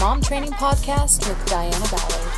Mom Training Podcast with Diana Ballard.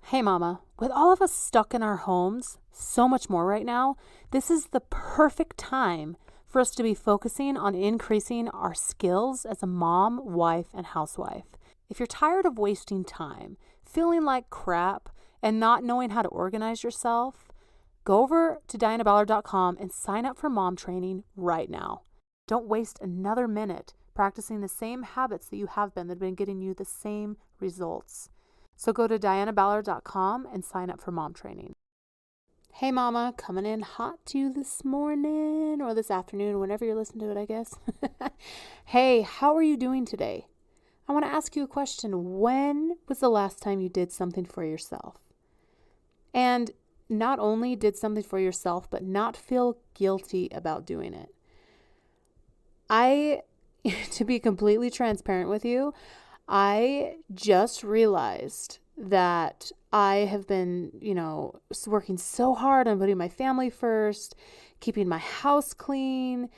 Hey mama, with all of us stuck in our homes, so much more right now, this is the perfect time for us to be focusing on increasing our skills as a mom, wife, and housewife. If you're tired of wasting time, feeling like crap, and not knowing how to organize yourself, go over to dianaballard.com and sign up for mom training right now. Don't waste another minute practicing the same habits that you have been that have been getting you the same results. So go to dianaballard.com and sign up for mom training. Hey mama, coming in hot to you this morning or this afternoon, whenever you're listening to it, I guess. Hey, how are you doing today? I want to ask you a question. When was the last time you did something for yourself? And not only did something for yourself, but not feel guilty about doing it. To be completely transparent with you, I just realized that I have been, working so hard on putting my family first, keeping my house clean,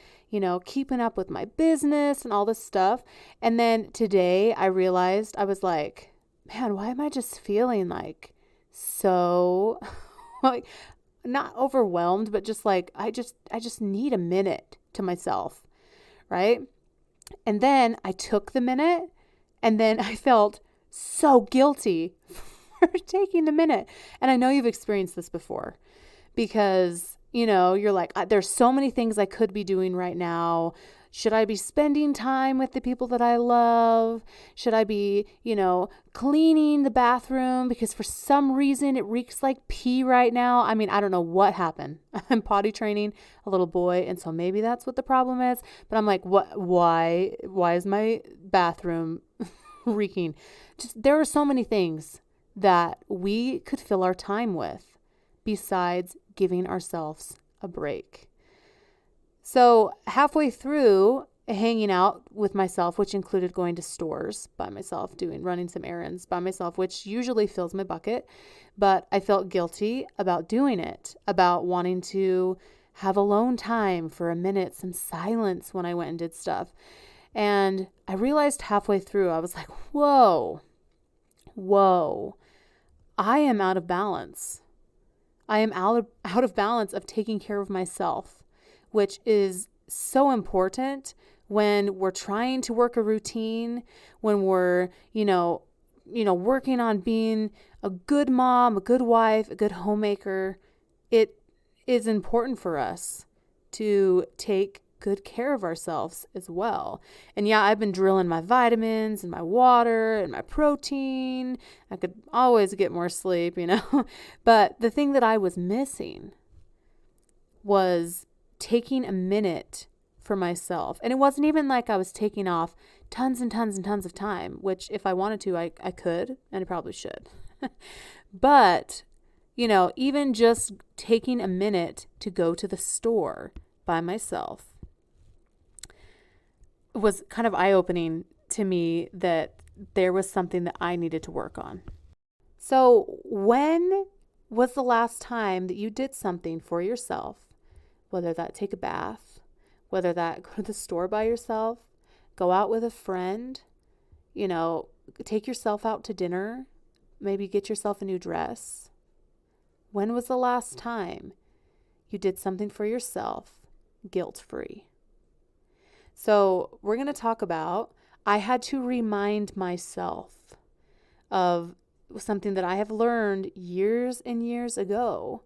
keeping up with my business and all this stuff. And then today I realized, I was like, man, why am I just feeling like so like not overwhelmed, but just like, I just need a minute to myself. Right? And then I took the minute and then I felt so guilty for taking the minute. And I know you've experienced this before because, you're like, there's so many things I could be doing right now. Should I be spending time with the people that I love? Should I be, cleaning the bathroom because for some reason it reeks like pee right now? I mean, I don't know what happened. I'm potty training a little boy, and so maybe that's what the problem is. But I'm like, what? Why is my bathroom reeking? There are so many things that we could fill our time with besides giving ourselves a break. So halfway through hanging out with myself, which included going to stores by myself, running some errands by myself, which usually fills my bucket, but I felt guilty about doing it, about wanting to have alone time for a minute, some silence when I went and did stuff. And I realized halfway through, I was like, whoa, I am out of balance. I am out of balance of taking care of myself, which is so important when we're trying to work a routine, when we're, working on being a good mom, a good wife, a good homemaker. It is important for us to take good care of ourselves as well. And yeah, I've been drilling my vitamins and my water and my protein. I could always get more sleep, But the thing that I was missing was taking a minute for myself. And it wasn't even like I was taking off tons and tons and tons of time, which if I wanted to, I could, and I probably should. But, even just taking a minute to go to the store by myself was kind of eye-opening to me that there was something that I needed to work on. So when was the last time that you did something for yourself? Whether that take a bath, whether that go to the store by yourself, go out with a friend, take yourself out to dinner, maybe get yourself a new dress. When was the last time you did something for yourself guilt-free? So we're going to talk about, I had to remind myself of something that I have learned years and years ago.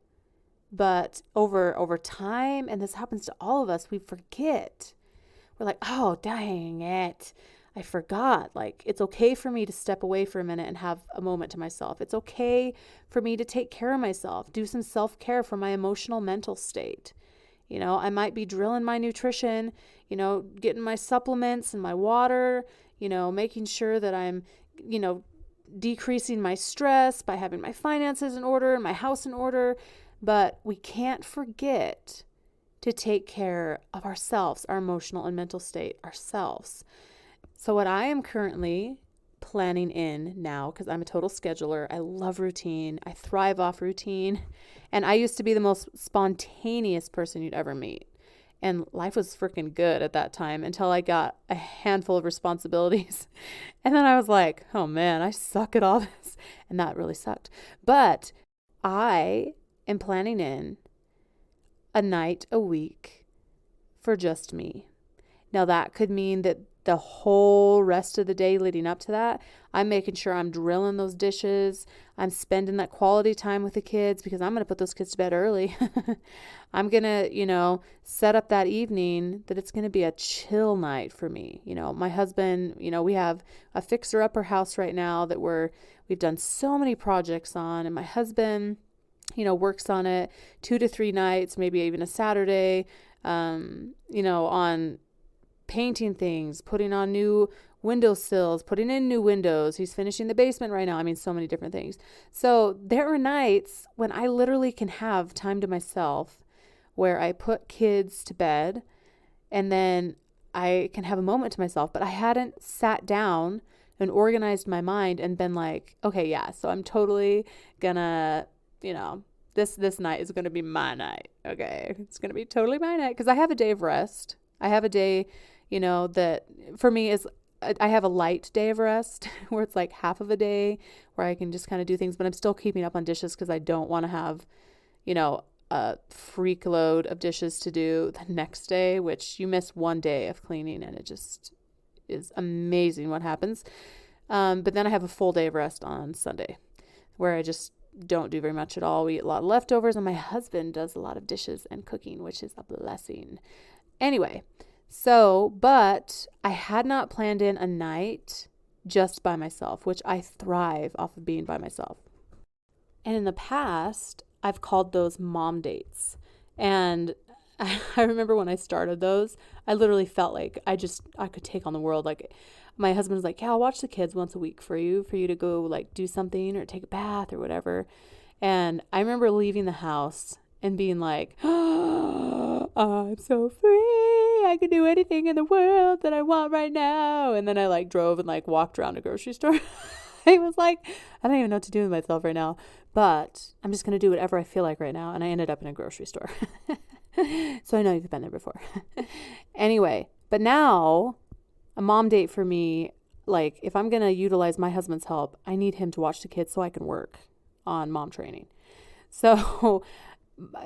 But over time, and this happens to all of us, we forget. We're like, oh, dang it. I forgot. Like, it's okay for me to step away for a minute and have a moment to myself. It's okay for me to take care of myself, do some self-care for my emotional, mental state. I might be drilling my nutrition, getting my supplements and my water, making sure that I'm, decreasing my stress by having my finances in order and my house in order. But we can't forget to take care of ourselves, our emotional and mental state, ourselves. So what I am currently planning in now, because I'm a total scheduler, I love routine, I thrive off routine, and I used to be the most spontaneous person you'd ever meet. And life was freaking good at that time until I got a handful of responsibilities. And then I was like, oh man, I suck at all this. And that really sucked. But I am planning in a night a week for just me. Now, that could mean that the whole rest of the day leading up to that, I'm making sure I'm drilling those dishes. I'm spending that quality time with the kids because I'm going to put those kids to bed early. I'm going to, set up that evening that it's going to be a chill night for me. My husband, we have a fixer-upper house right now that we've done so many projects on, and my husband, works on it 2 to 3 nights, maybe even a Saturday, on painting things, putting on new windowsills, putting in new windows. He's finishing the basement right now. I mean, so many different things. So there are nights when I literally can have time to myself where I put kids to bed and then I can have a moment to myself, but I hadn't sat down and organized my mind and been like, okay, yeah, so I'm totally gonna, this night is going to be my night. Okay. It's going to be totally my night because I have a day of rest. I have a day, that for me is, I have a light day of rest where it's like half of a day where I can just kind of do things, but I'm still keeping up on dishes because I don't want to have, a freak load of dishes to do the next day, which you miss one day of cleaning and it just is amazing what happens. But then I have a full day of rest on Sunday where I just don't do very much at all. We eat a lot of leftovers and my husband does a lot of dishes and cooking, which is a blessing. Anyway, but I had not planned in a night just by myself, which I thrive off of being by myself. And in the past, I've called those mom dates. And I remember when I started those, I literally felt like I could take on the world. Like my husband was like, yeah, I'll watch the kids once a week for you to go like do something or take a bath or whatever. And I remember leaving the house and being like, oh, I'm so free. I can do anything in the world that I want right now. And then I like drove and like walked around a grocery store. I was like, I don't even know what to do with myself right now, but I'm just going to do whatever I feel like right now. And I ended up in a grocery store. So I know you've been there before. Anyway, but now a mom date for me, like if I'm going to utilize my husband's help, I need him to watch the kids so I can work on mom training. So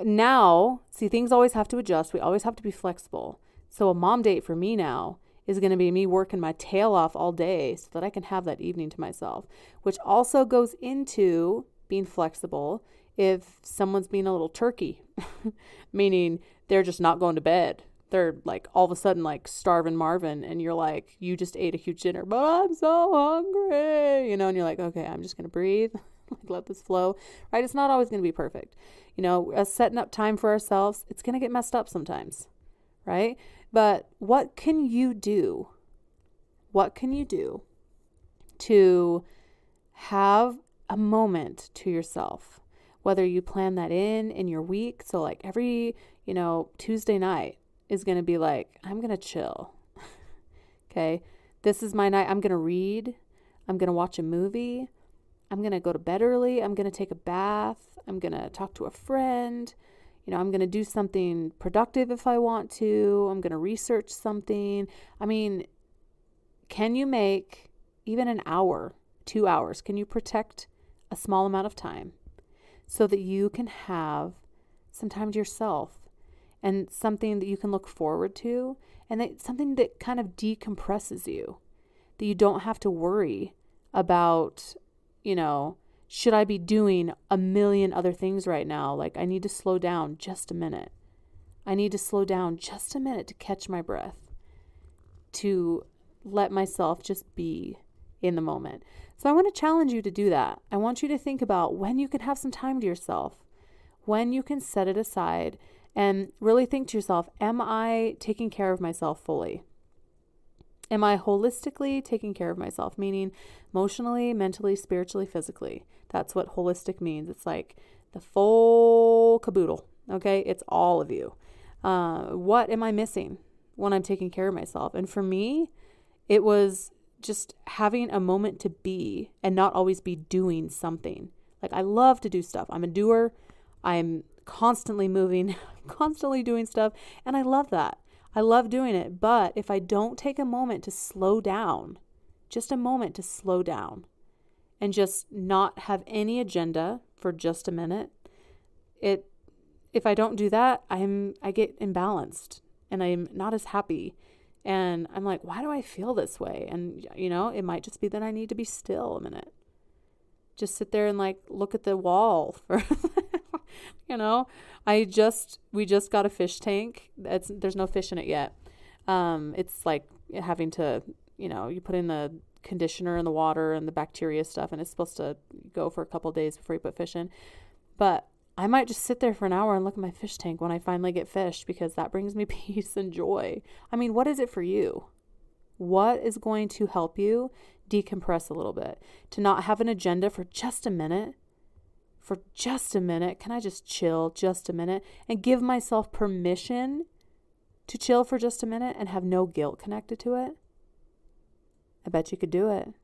now, see, things always have to adjust. We always have to be flexible. So a mom date for me now is going to be me working my tail off all day so that I can have that evening to myself, which also goes into being flexible if someone's being a little turkey, meaning they're just not going to bed. They're like all of a sudden like starving Marvin and you're like, you just ate a huge dinner, but I'm so hungry, and you're like, okay, I'm just going to breathe, like let this flow, right? It's not always going to be perfect. Us setting up time for ourselves, it's going to get messed up sometimes, right? But what can you do? What can you do to have a moment to yourself? Whether you plan that in your week. So like every, Tuesday night is going to be like, I'm going to chill. Okay. This is my night. I'm going to read. I'm going to watch a movie. I'm going to go to bed early. I'm going to take a bath. I'm going to talk to a friend. I'm going to do something productive if I want to. I'm going to research something. I mean, can you make even an hour, 2 hours? Can you protect a small amount of time so that you can have some time to yourself and something that you can look forward to and something that kind of decompresses you, that you don't have to worry about, should I be doing a million other things right now? Like I need to slow down just a minute. I need to slow down just a minute to catch my breath, to let myself just be in the moment. So I want to challenge you to do that. I want you to think about when you can have some time to yourself, when you can set it aside and really think to yourself, am I taking care of myself fully? Am I holistically taking care of myself? Meaning emotionally, mentally, spiritually, physically. That's what holistic means. It's like the full caboodle. Okay. It's all of you. What am I missing when I'm taking care of myself? And for me, it was just having a moment to be and not always be doing something. Like I love to do stuff. I'm a doer. I'm constantly moving. constantly doing stuff. And I love that. I love doing it. But if I don't take a moment to slow down, just a moment to slow down and just not have any agenda for just a minute, if I don't do that, I get imbalanced and I'm not as happy. And I'm like, why do I feel this way? And, it might just be that I need to be still a minute. Just sit there and like look at the wall for, we just got a fish tank. There's no fish in it yet. It's like having to, you put in the conditioner in the water and the bacteria stuff, and it's supposed to go for a couple of days before you put fish in. But I might just sit there for an hour and look at my fish tank when I finally get fish, because that brings me peace and joy. I mean, what is it for you? What is going to help you decompress a little bit? To not have an agenda for just a minute. For just a minute. Can I just chill just a minute and give myself permission to chill for just a minute and have no guilt connected to it? I bet you could do it.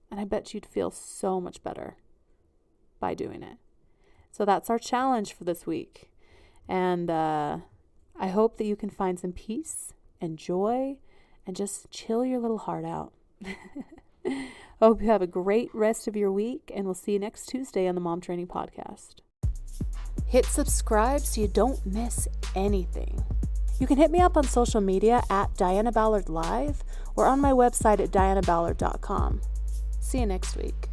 And I bet you'd feel so much better by doing it. So that's our challenge for this week. And I hope that you can find some peace and joy and just chill your little heart out. I hope you have a great rest of your week, and we'll see you next Tuesday on the Mom Training Podcast. Hit subscribe so you don't miss anything. You can hit me up on social media at Diana Ballard Live or on my website at dianaballard.com. See you next week.